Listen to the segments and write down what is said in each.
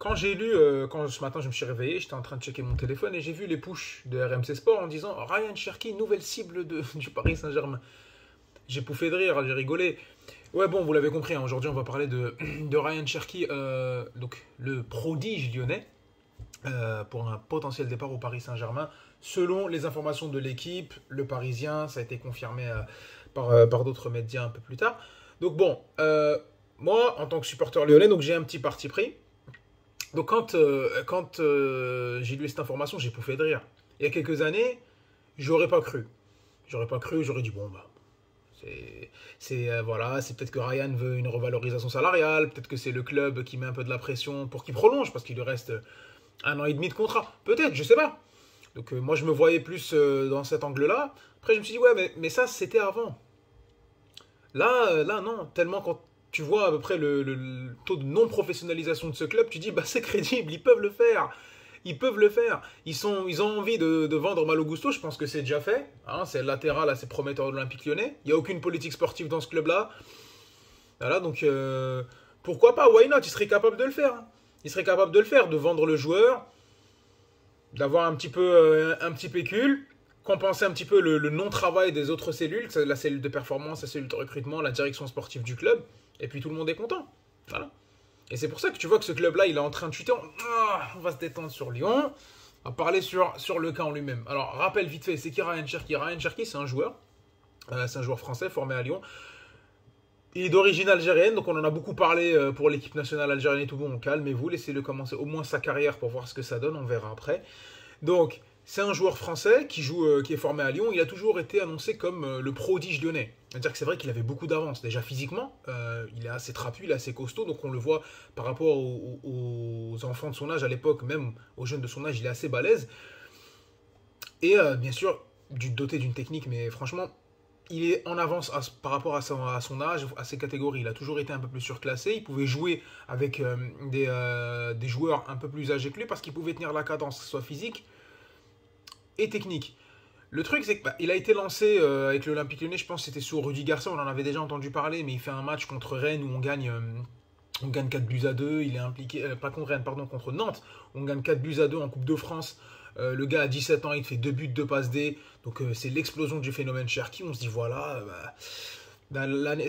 quand j'ai lu, quand ce matin je me suis réveillé, j'étais en train de checker mon téléphone et j'ai vu les pushs de RMC Sport en disant Ryan Cherki, nouvelle cible du Paris Saint-Germain. J'ai pouffé de rire, j'ai rigolé. Ouais, bon, vous l'avez compris, hein, aujourd'hui on va parler de Ryan Cherki, donc le prodige lyonnais, pour un potentiel départ au Paris Saint-Germain. Selon les informations de l'équipe, le Parisien, ça a été confirmé par d'autres médias un peu plus tard. Donc bon, moi, en tant que supporter lyonnais, donc j'ai un petit parti pris. Donc quand j'ai lu cette information, j'ai pouffé de rire. Il y a quelques années, j'aurais pas cru. J'aurais pas cru, j'aurais dit bon bah voilà, c'est peut-être que Ryan veut une revalorisation salariale, peut-être que c'est le club qui met un peu de la pression pour qu'il prolonge parce qu'il lui reste 1 an et demi de contrat. Peut-être, je sais pas. Donc moi je me voyais plus dans cet angle-là. Après je me suis dit ouais mais ça c'était avant. Là non, tellement quand tu vois à peu près le taux de non-professionnalisation de ce club, tu dis bah c'est crédible, ils peuvent le faire. Ils peuvent le faire. Ils ont envie de vendre Malo Gusto, je pense que c'est déjà fait. Hein, c'est latéral assez prometteur de l'Olympique lyonnais. Il n'y a aucune politique sportive dans ce club-là. Voilà, donc pourquoi pas, why not? Il serait capable de le faire. Hein. Il serait capable de le faire, de vendre le joueur, d'avoir un petit peu un petit pécule, compenser un petit peu le non-travail des autres cellules, la cellule de performance, la cellule de recrutement, la direction sportive du club, et puis tout le monde est content. Voilà. Et c'est pour ça que tu vois que ce club-là, il est en train de chuter. On va se détendre sur Lyon. On va parler sur le cas en lui-même. Alors, rappel vite fait, c'est qui Ryan Cherki? Ryan Cherki, c'est un joueur. C'est un joueur français formé à Lyon. Il est d'origine algérienne, donc on en a beaucoup parlé pour l'équipe nationale algérienne et tout. Bon, calmez-vous, laissez-le commencer au moins sa carrière pour voir ce que ça donne, on verra après. Donc, c'est un joueur français qui est formé à Lyon. Il a toujours été annoncé comme le prodige lyonnais. C'est-à-dire que c'est vrai qu'il avait beaucoup d'avance. Déjà physiquement, il est assez trapu, il est assez costaud. Donc on le voit par rapport aux enfants de son âge à l'époque, même aux jeunes de son âge, il est assez balèze. Et bien sûr, doté d'une technique, mais franchement, il est en avance par rapport à son âge, à ses catégories. Il a toujours été un peu plus surclassé. Il pouvait jouer avec des joueurs un peu plus âgés que lui parce qu'il pouvait tenir la cadence, que ce soit physique et technique. Le truc, c'est qu'il a été lancé avec l'Olympique Lyonnais, je pense que c'était sous Rudy Garcia, on en avait déjà entendu parler, mais il fait un match contre Rennes où on gagne 4 buts à 2, il est impliqué, pas contre Rennes, pardon, contre Nantes, on gagne 4 buts à 2 en Coupe de France. Le gars a 17 ans, il fait 2 buts, 2 passes D, donc c'est l'explosion du phénomène Cherki. On se dit voilà,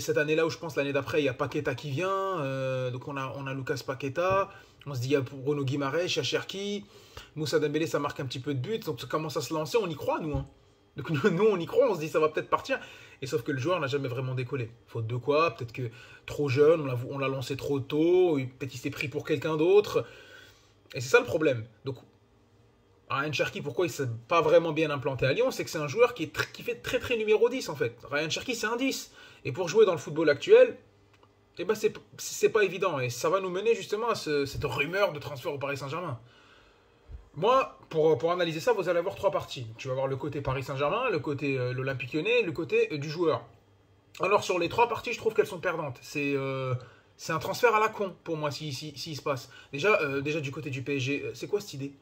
cette année-là, où je pense l'année d'après, il y a Paqueta qui vient, donc on a Lucas Paqueta, on se dit il y a Bruno Guimaraes, il y a Cherki, Moussa Dembélé, ça marque un petit peu de buts, donc ça commence à se lancer, on y croit nous. Hein. Donc nous, on y croit, on se dit ça va peut-être partir, et sauf que le joueur n'a jamais vraiment décollé. Faute de quoi? Peut-être que trop jeune, on l'a lancé trop tôt, peut-être qu'il s'est pris pour quelqu'un d'autre, et c'est ça le problème. Donc Ryan Cherki, pourquoi il ne s'est pas vraiment bien implanté à Lyon, c'est que c'est un joueur qui fait très très numéro 10 en fait. Ryan Cherki c'est un 10. Et pour jouer dans le football actuel, eh ben c'est pas évident. Et ça va nous mener justement à cette rumeur de transfert au Paris Saint-Germain. Moi, pour analyser ça, vous allez avoir trois parties. Tu vas avoir le côté Paris Saint-Germain, le côté l'Olympique Lyonnais, le côté du joueur. Alors sur les trois parties, je trouve qu'elles sont perdantes. C'est un transfert à la con pour moi s'il se passe. Déjà du côté du PSG, c'est quoi cette idée?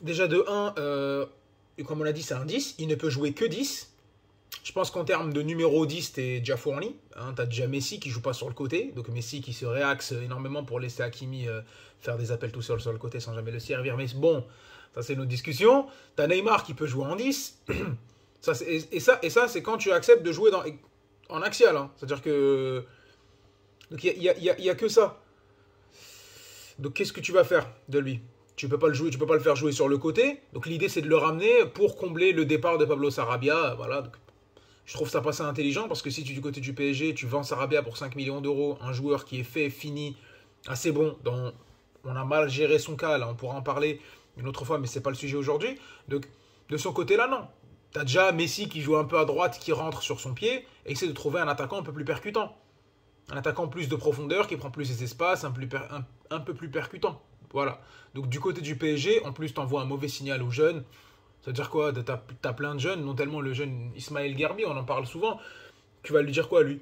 Déjà de 1, comme on l'a dit, c'est un 10. Il ne peut jouer que 10. Je pense qu'en termes de numéro 10, t'es déjà fourni. Hein, t'as déjà Messi qui joue pas sur le côté. Donc Messi qui se réaxe énormément pour laisser Hakimi faire des appels tout seul sur le côté sans jamais le servir. Mais bon, ça c'est notre discussion. T'as Neymar qui peut jouer en 10. Ça, c'est quand tu acceptes de jouer en axial. Hein. C'est-à-dire que... Donc il y a que ça. Donc qu'est-ce que tu vas faire de lui? Tu peux pas le jouer, tu peux pas le faire jouer sur le côté. Donc l'idée c'est de le ramener pour combler le départ de Pablo Sarabia. Voilà. Donc, je trouve ça pas ça intelligent parce que si tu du côté du PSG, tu vends Sarabia pour 5 millions d'euros, un joueur qui est fait, fini, assez bon, dont on a mal géré son cas, là on pourra en parler une autre fois, mais c'est pas le sujet aujourd'hui. Donc de son côté là, non. T'as déjà Messi qui joue un peu à droite, qui rentre sur son pied, et essaie de trouver un attaquant un peu plus percutant. Un attaquant plus de profondeur, qui prend plus ses espaces, un peu plus percutant. Voilà. Donc du côté du PSG, en plus t'envoies un mauvais signal aux jeunes. Ça veut dire quoi? T'as plein de jeunes, non tellement le jeune Ismaël Gerbi, on en parle souvent. Tu vas lui dire quoi lui?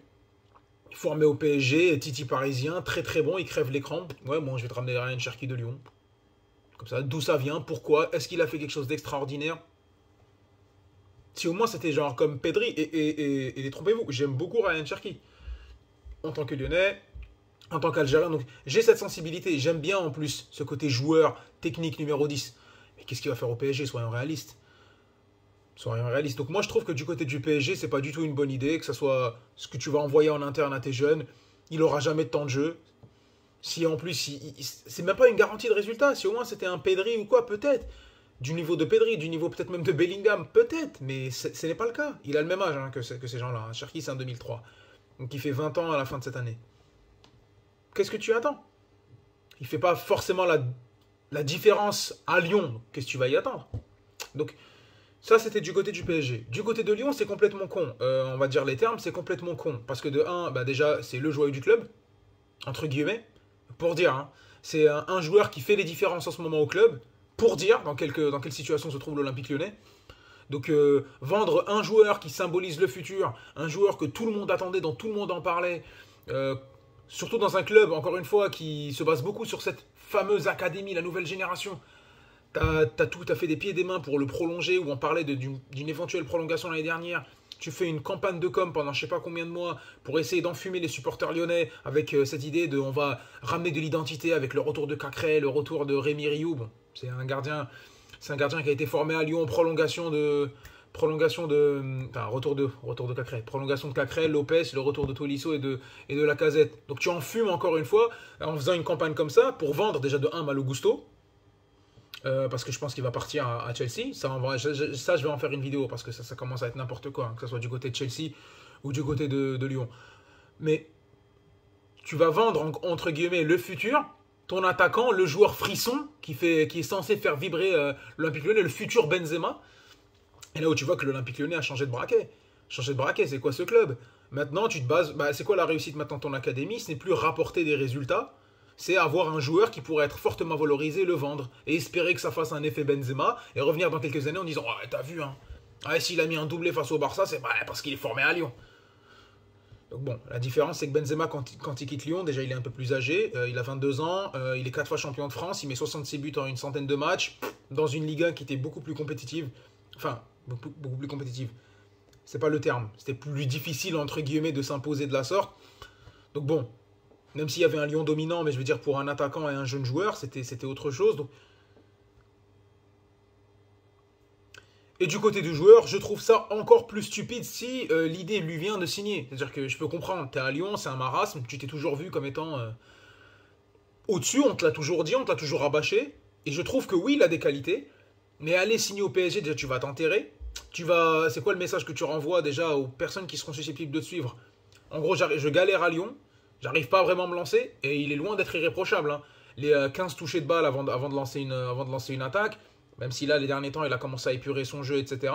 Formé au PSG, Titi parisien, très très bon, il crève l'écran. Ouais, bon, je vais te ramener Ryan Cherki de Lyon. Comme ça, d'où ça vient? Pourquoi? Est-ce qu'il a fait quelque chose d'extraordinaire? Si au moins c'était genre comme Pedri, et détrompez-vous, j'aime beaucoup Ryan Cherki. En tant que Lyonnais, en tant qu'Algérien. Donc j'ai cette sensibilité. J'aime bien en plus ce côté joueur technique numéro 10. Mais qu'est-ce qu'il va faire au PSG? Soyons réalistes. Soyons réalistes. Donc moi je trouve que du côté du PSG, c'est pas du tout une bonne idée, que ce soit ce que tu vas envoyer en interne à tes jeunes. Il aura jamais de temps de jeu. Si en plus, c'est même pas une garantie de résultat. Si au moins c'était un Pedri ou quoi, peut-être. Du niveau de Pedri, du niveau peut-être même de Bellingham, peut-être. Mais ce n'est pas le cas. Il a le même âge que ces gens-là. Cherki, c'est un 2003. Donc il fait 20 ans à la fin de cette année. Qu'est-ce que tu attends? Il fait pas forcément la différence à Lyon. Qu'est-ce que tu vas y attendre? Donc ça, c'était du côté du PSG. Du côté de Lyon, c'est complètement con. On va dire les termes, c'est complètement con. Parce que de un, bah déjà, c'est le joyau du club, entre guillemets, pour dire. Hein. C'est un joueur qui fait les différences en ce moment au club, pour dire dans quelle situation se trouve l'Olympique Lyonnais. Donc vendre un joueur qui symbolise le futur, un joueur que tout le monde attendait, dont tout le monde en parlait, surtout dans un club, encore une fois, qui se base beaucoup sur cette fameuse académie, la nouvelle génération. T'as fait des pieds et des mains pour le prolonger, ou on parlait d'une éventuelle prolongation l'année dernière. Tu fais une campagne de com pendant je sais pas combien de mois pour essayer d'enfumer les supporters lyonnais avec cette idée de on va ramener de l'identité avec le retour de Cacré, le retour de Rémi Rioux. Bon, c'est un gardien qui a été formé à Lyon, retour de Cacré, prolongation de Cacré, Lopez, le retour de Tolisso et de Lacazette. Donc tu en fumes encore une fois en faisant une campagne comme ça pour vendre déjà de 1 Malo Gusto. Parce que je pense qu'il va partir à Chelsea. Je vais en faire une vidéo parce que ça commence à être n'importe quoi, hein, que ce soit du côté de Chelsea ou du côté de Lyon. Mais tu vas vendre, entre guillemets, le futur, ton attaquant, le joueur frisson qui est censé faire vibrer l'Olympique Lyonnais, le futur Benzema. Et là où tu vois que l'Olympique Lyonnais a changé de braquet. Changer de braquet, c'est quoi ce club? Maintenant, tu te bases. C'est quoi la réussite maintenant de ton académie? Ce n'est plus rapporter des résultats. C'est avoir un joueur qui pourrait être fortement valorisé, le vendre, et espérer que ça fasse un effet Benzema, et revenir dans quelques années en disant « t'as vu, hein, s'il a mis un doublé face au Barça, c'est parce qu'il est formé à Lyon. » Donc bon, la différence, c'est que Benzema, quand il quitte Lyon, déjà, il est un peu plus âgé, il a 22 ans, il est 4 fois champion de France, il met 66 buts en une centaine de matchs, dans une Ligue 1 qui était beaucoup plus compétitive. Enfin, beaucoup plus compétitive. C'est pas le terme. C'était plus difficile, entre guillemets, de s'imposer de la sorte. Donc bon, même s'il y avait un Lyon dominant, mais je veux dire pour un attaquant et un jeune joueur, c'était autre chose. Donc... Et du côté du joueur, je trouve ça encore plus stupide si l'idée lui vient de signer. C'est-à-dire que je peux comprendre, t'es à Lyon, c'est un marasme, tu t'es toujours vu comme étant au-dessus, on te l'a toujours dit, on te l'a toujours rabâché. Et je trouve que oui, il a des qualités, mais aller signer au PSG, déjà tu vas t'enterrer. C'est quoi le message que tu renvoies déjà aux personnes qui seront susceptibles de te suivre? En gros, je galère à Lyon. J'arrive pas à vraiment me lancer et il est loin d'être irréprochable. Hein. Les 15 touchés de balle avant de lancer une attaque, même si là, les derniers temps, il a commencé à épurer son jeu, etc.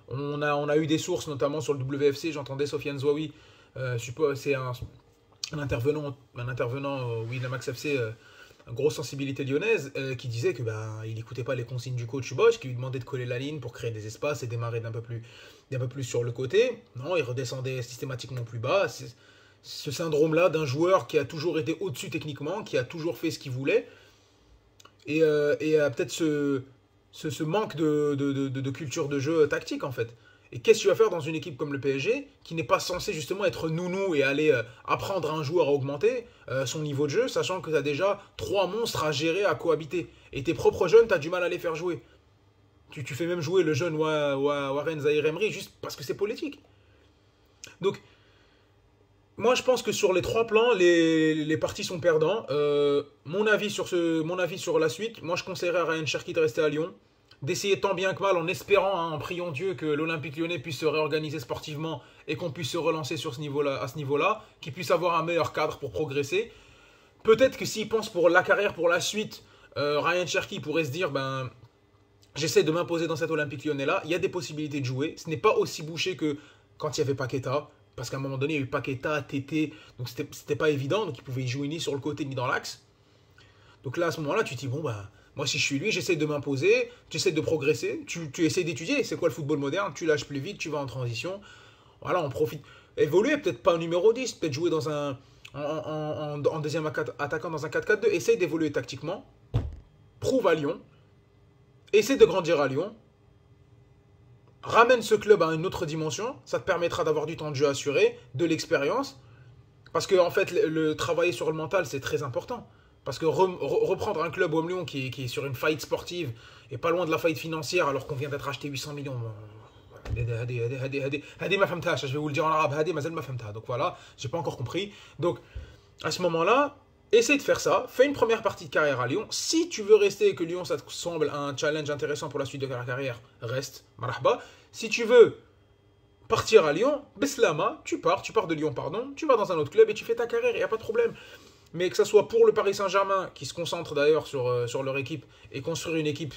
On a eu des sources, notamment sur le WFC, j'entendais Sofiane Zouaoui, c'est un intervenant oui, de la Max FC, grosse sensibilité lyonnaise, qui disait que il n'écoutait pas les consignes du coach Bosch, qui lui demandait de coller la ligne pour créer des espaces et démarrer d'un peu plus sur le côté. Non, il redescendait systématiquement plus bas. Ce syndrome-là d'un joueur qui a toujours été au-dessus techniquement, qui a toujours fait ce qu'il voulait, et peut-être ce manque de culture de jeu tactique, en fait. Et qu'est-ce que tu vas faire dans une équipe comme le PSG, qui n'est pas censé justement être nounou et aller apprendre à un joueur à augmenter son niveau de jeu, sachant que tu as déjà 3 monstres à gérer, à cohabiter. Et tes propres jeunes, tu as du mal à les faire jouer. Tu fais même jouer le jeune Warren Zahir Emery juste parce que c'est politique. Donc, moi, je pense que sur les 3 plans, les parties sont perdants. Mon avis sur la suite, moi, je conseillerais à Ryan Cherki de rester à Lyon, d'essayer tant bien que mal, en espérant, hein, en priant Dieu, que l'Olympique Lyonnais puisse se réorganiser sportivement et qu'on puisse se relancer à ce niveau-là, qu'il puisse avoir un meilleur cadre pour progresser. Peut-être que s'il pense pour la carrière, pour la suite, Ryan Cherki pourrait se dire, j'essaie de m'imposer dans cet Olympique Lyonnais-là, il y a des possibilités de jouer. Ce n'est pas aussi bouché que quand il y avait Paqueta. Parce qu'à un moment donné, il y a eu Paqueta, Tété, donc c'était pas évident, donc il pouvait y jouer ni sur le côté ni dans l'axe. Donc là, à ce moment-là, tu te dis, moi si je suis lui, j'essaie de m'imposer, tu essaies de progresser, tu essaies d'étudier, c'est quoi le football moderne, tu lâches plus vite, tu vas en transition, voilà, on profite. Évoluer, peut-être pas en numéro 10, peut-être jouer en deuxième attaquant dans un 4-4-2, essaye d'évoluer tactiquement, prouve à Lyon, essaie de grandir à Lyon, ramène ce club à une autre dimension, ça te permettra d'avoir du temps de jeu assuré, de l'expérience. Parce que, en fait, travailler sur le mental, c'est très important. Parce que reprendre un club comme Lyon qui est sur une faillite sportive et pas loin de la faillite financière alors qu'on vient d'être acheté 800 millions. Hadi ma famtaha, je vais vous le dire en arabe, hadi mazal ma famtaha. Donc voilà, j'ai pas encore compris. Donc à ce moment-là, essaye de faire ça, fais une première partie de carrière à Lyon. Si tu veux rester et que Lyon ça te semble un challenge intéressant pour la suite de ta carrière, reste, marhaba. Si tu veux partir à Lyon, Beslama, tu pars de Lyon, pardon, tu vas dans un autre club et tu fais ta carrière, il n'y a pas de problème. Mais que ça soit pour le Paris Saint-Germain, qui se concentre d'ailleurs sur leur équipe, et construire une équipe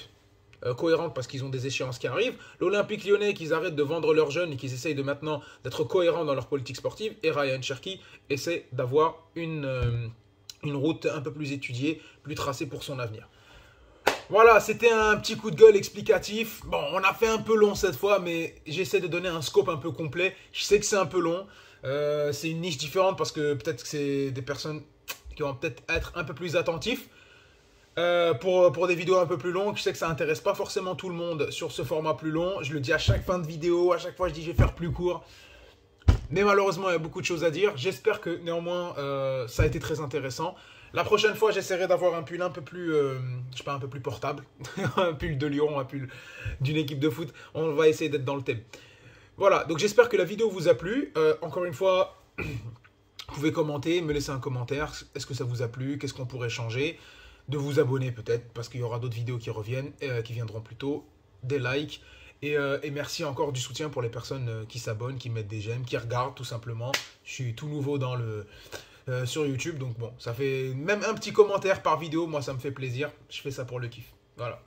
cohérente parce qu'ils ont des échéances qui arrivent, l'Olympique Lyonnais, qu'ils arrêtent de vendre leurs jeunes et qu'ils essayent de maintenant d'être cohérents dans leur politique sportive, et Ryan Cherki essaie d'avoir une route un peu plus étudiée, plus tracée pour son avenir. Voilà, c'était un petit coup de gueule explicatif. Bon, on a fait un peu long cette fois, mais j'essaie de donner un scope un peu complet. Je sais que c'est un peu long. C'est une niche différente parce que peut-être que c'est des personnes qui vont peut-être être un peu plus attentifs. Pour des vidéos un peu plus longues, je sais que ça intéresse pas forcément tout le monde sur ce format plus long. Je le dis à chaque fin de vidéo, à chaque fois je dis je vais faire plus court. Mais malheureusement, il y a beaucoup de choses à dire. J'espère que néanmoins, ça a été très intéressant. La prochaine fois, j'essaierai d'avoir un pull un peu plus, je sais pas, un peu plus portable. Un pull de Lyon, un pull d'une équipe de foot. On va essayer d'être dans le thème. Voilà, donc j'espère que la vidéo vous a plu. Encore une fois, vous pouvez commenter, me laisser un commentaire. Est-ce que ça vous a plu? Qu'est-ce qu'on pourrait changer? De vous abonner peut-être, parce qu'il y aura d'autres vidéos qui reviennent, qui viendront plus tôt. Des likes. Et merci encore du soutien pour les personnes qui s'abonnent, qui mettent des j'aime, qui regardent tout simplement. Je suis tout nouveau sur YouTube, donc bon, ça fait même un petit commentaire par vidéo, moi ça me fait plaisir. Je fais ça pour le kiff. Voilà.